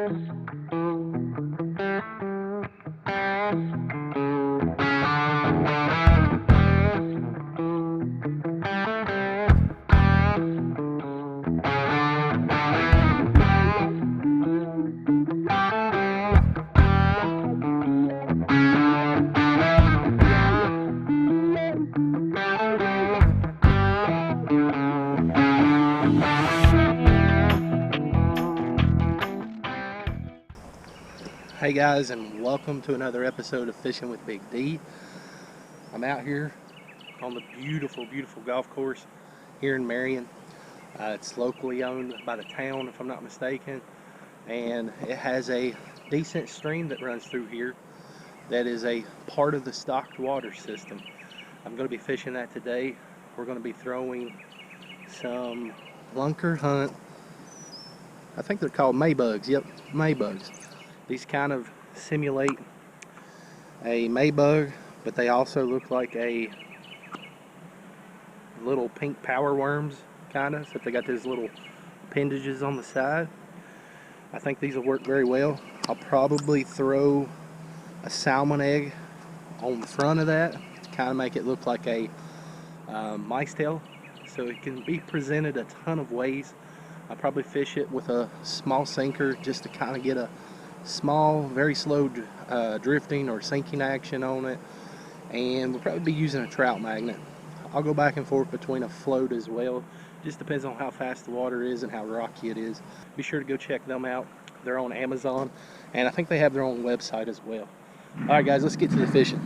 Hey guys, and welcome to another episode of Fishing with Big D. I'm out here on the beautiful golf course here in Marion. It's locally owned by the town, if I'm not mistaken, and it has a decent stream that runs through here that is a part of the stocked water system. I'm going to be fishing that today. We're going to be throwing some LunkerHunt. I think they're called maybugs. Yep, maybugs. These kind of simulate a maybug, but they also look like a little pink power worms, kind of, except they got these little appendages on the side. I think these will work very well. I'll probably throw a salmon egg on the front of that to kind of make it look like a mice tail, so it can be presented a ton of ways. I'll probably fish it with a small sinker just to kind of get a small, very slow drifting or sinking action on it, and we'll probably be using a trout magnet. I'll go back and forth between a float as well. Just depends on how fast the water is and how rocky it is. Be sure to go check them out. They're on Amazon, and I think they have their own website as well. Alright guys, let's get to the fishing.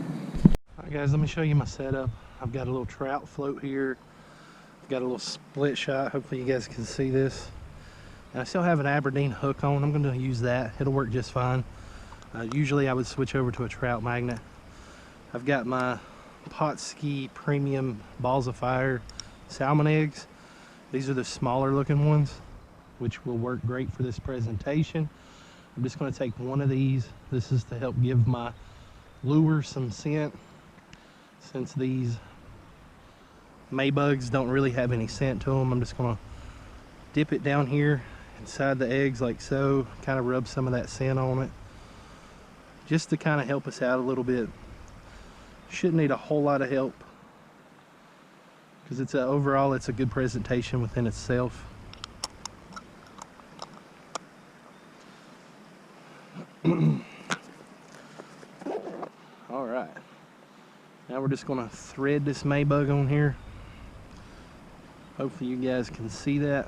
Alright guys, let me show you my setup. I've got a little trout float here. I've got a little split shot. Hopefully you guys can see this. And I still have an Aberdeen hook on. I'm going to use that. It'll work just fine. Usually I would switch over to a trout magnet. I've got my Pot Ski Premium Balls of Fire salmon eggs. These are the smaller looking ones, which will work great for this presentation. I'm just going to take one of these. This is to help give my lure some scent, since these maybugs don't really have any scent to them. I'm just going to dip it down here inside the eggs like so, kind of rub some of that scent on it, just to kind of help us out a little bit. Shouldn't need a whole lot of help, because overall it's a good presentation within itself. Alright, now we're just going to thread this maybug on here. Hopefully you guys can see that.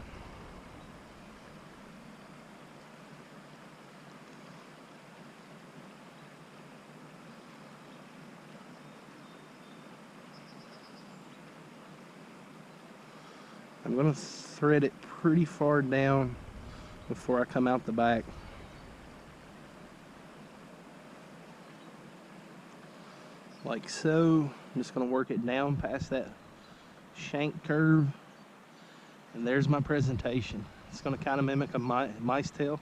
I'm going to thread it pretty far down before I come out the back. Like so. I'm just going to work it down past that shank curve. And there's my presentation. It's going to kind of mimic a mice tail.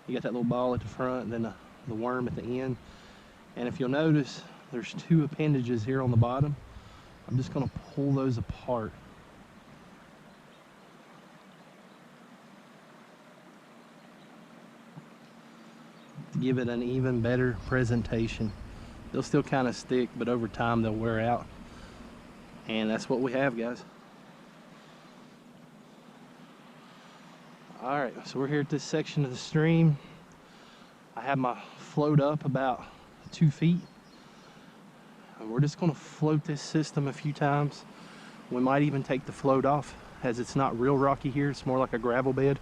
You got that little ball at the front and then the worm at the end. And if you'll notice, there's two appendages here on the bottom. I'm just going to pull those apart. To give it an even better presentation. They'll still kind of stick, but over time they'll wear out. And that's what we have, guys. Alright, so we're here at this section of the stream. I have my float up about 2 feet. And we're just going to float this system a few times. We might even take the float off, as it's not real rocky here. It's more like a gravel bed.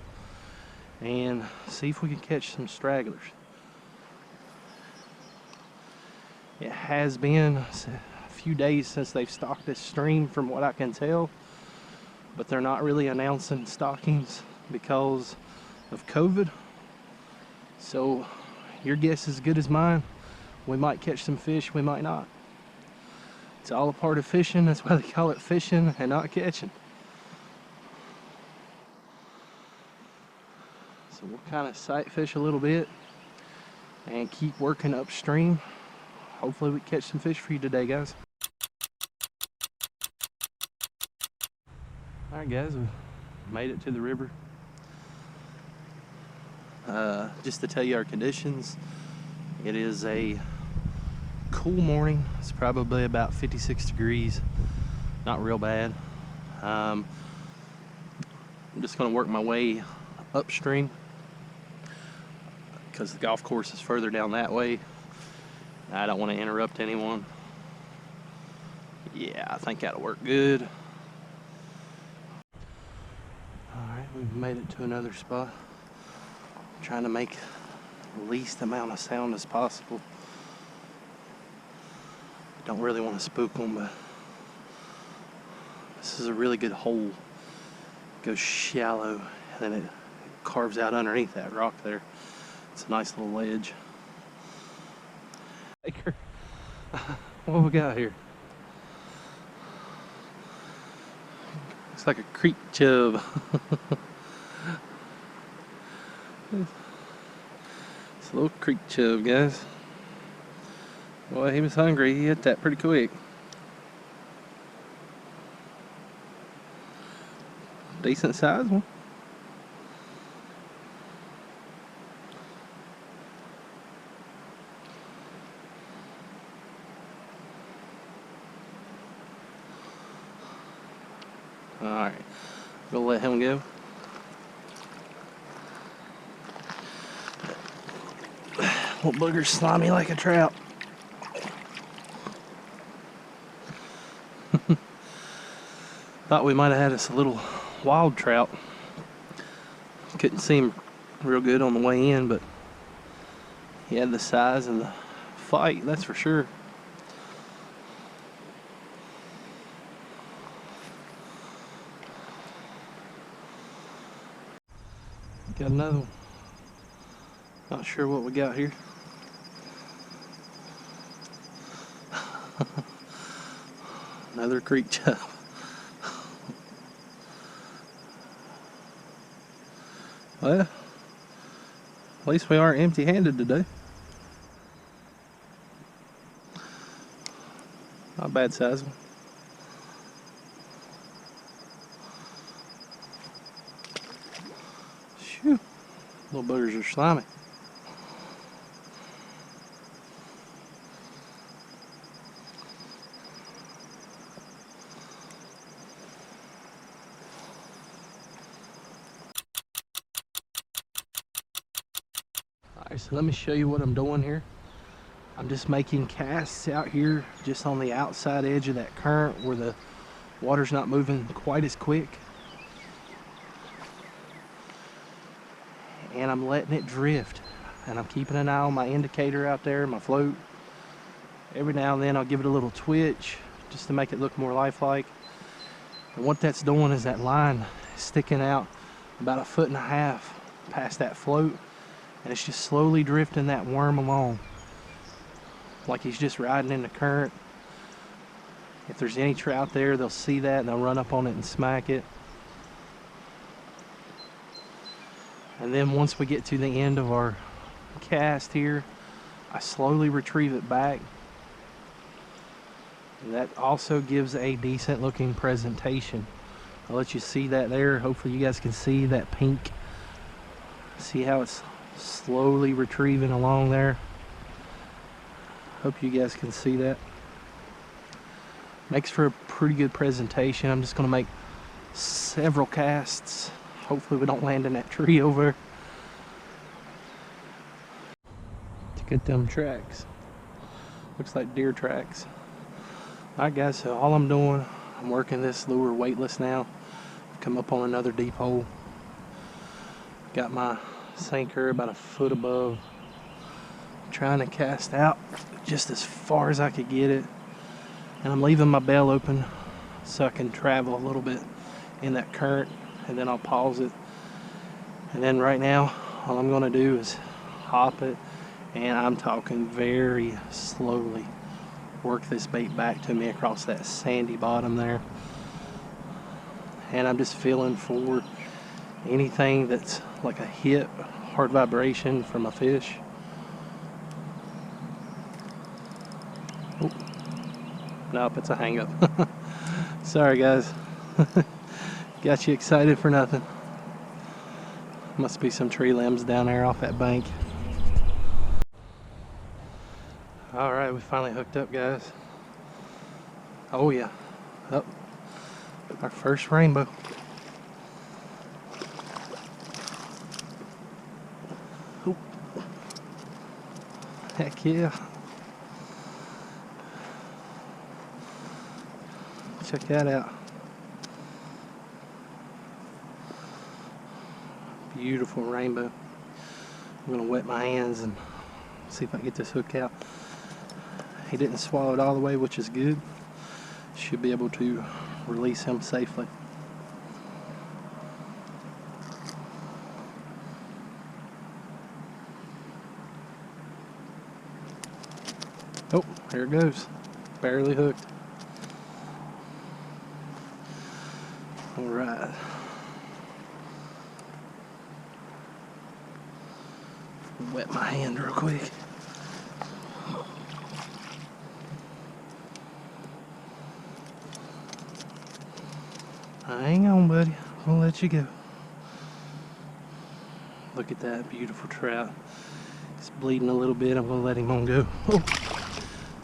And see if we can catch some stragglers. It has been a few days since they've stocked this stream, from what I can tell, but they're not really announcing stockings because of COVID. So your guess is as good as mine. We might catch some fish, we might not. It's all a part of fishing. That's why they call it fishing and not catching. So we'll kind of sight fish a little bit and keep working upstream. Hopefully we catch some fish for you today, guys. Alright guys, we made it to the river. Just to tell you our conditions, it is a cool morning. It's probably about 56 degrees, not real bad. I'm just going to work my way upstream because the golf course is further down that way. I don't want to interrupt anyone. Yeah, I think that'll work good. Alright, we've made it to another spot. Trying to make the least amount of sound as possible. Don't really want to spook them, but this is a really good hole. It goes shallow and then it carves out underneath that rock there. It's a nice little ledge. Taker, what we got here? Looks like a creek chub. It's a little creek chub, guys. Boy, he was hungry. He hit that pretty quick. Decent sized one. Alright, we'll let him go. Little booger's slimy like a trout. Thought we might have had us a little wild trout. Couldn't see him real good on the way in, but he had the size and the fight, that's for sure. Got another one. Not sure what we got here. Another creek chub. Well, at least we aren't empty-handed today. Not a bad size one. Shoo. Little boogers are slimy. Alright, so let me show you what I'm doing here. I'm just making casts out here just on the outside edge of that current where the water's not moving quite as quick. And I'm letting it drift. And I'm keeping an eye on my indicator out there, my float. Every now and then I'll give it a little twitch just to make it look more lifelike. And what that's doing is that line is sticking out about 1.5 feet past that float. And it's just slowly drifting that worm along. Like he's just riding in the current. If there's any trout there, they'll see that and they'll run up on it and smack it. And then once we get to the end of our cast here, I slowly retrieve it back. And that also gives a decent looking presentation. I'll let you see that there. Hopefully you guys can see that pink. See how it's slowly retrieving along there. Hope you guys can see that. Makes for a pretty good presentation. I'm just going to make several casts. Hopefully we don't land in that tree over there. To get them tracks. Looks like deer tracks. Alright guys, so all I'm doing, I'm working this lure weightless now. I've come up on another deep hole. Got my sinker about 1 foot above. Trying to cast out just as far as I could get it. And I'm leaving my bell open so I can travel a little bit in that current, and then I'll pause it. And then right now all I'm going to do is hop it, and I'm talking very slowly. Work this bait back to me across that sandy bottom there. And I'm just feeling for anything that's like a hit, hard vibration from a fish. Oh. Nope, it's a hang up. Sorry guys. Got you excited for nothing. Must be some tree limbs down there off that bank. Alright, we finally hooked up, guys. Oh yeah. Oh, our first rainbow. Oh. Heck yeah. Check that out. Beautiful rainbow. I'm gonna wet my hands and see if I can get this hook out. He didn't swallow it all the way, which is good. Should be able to release him safely. Oh, there it goes. Barely hooked. Alright. Wet my hand real quick. Hang on, buddy. I'm gonna let you go. Look at that beautiful trout. He's bleeding a little bit. I'm gonna let him on go. Oh.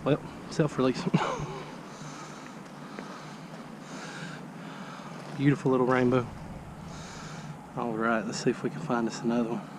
Well, self-release. Beautiful little rainbow. Alright, let's see if we can find us another one.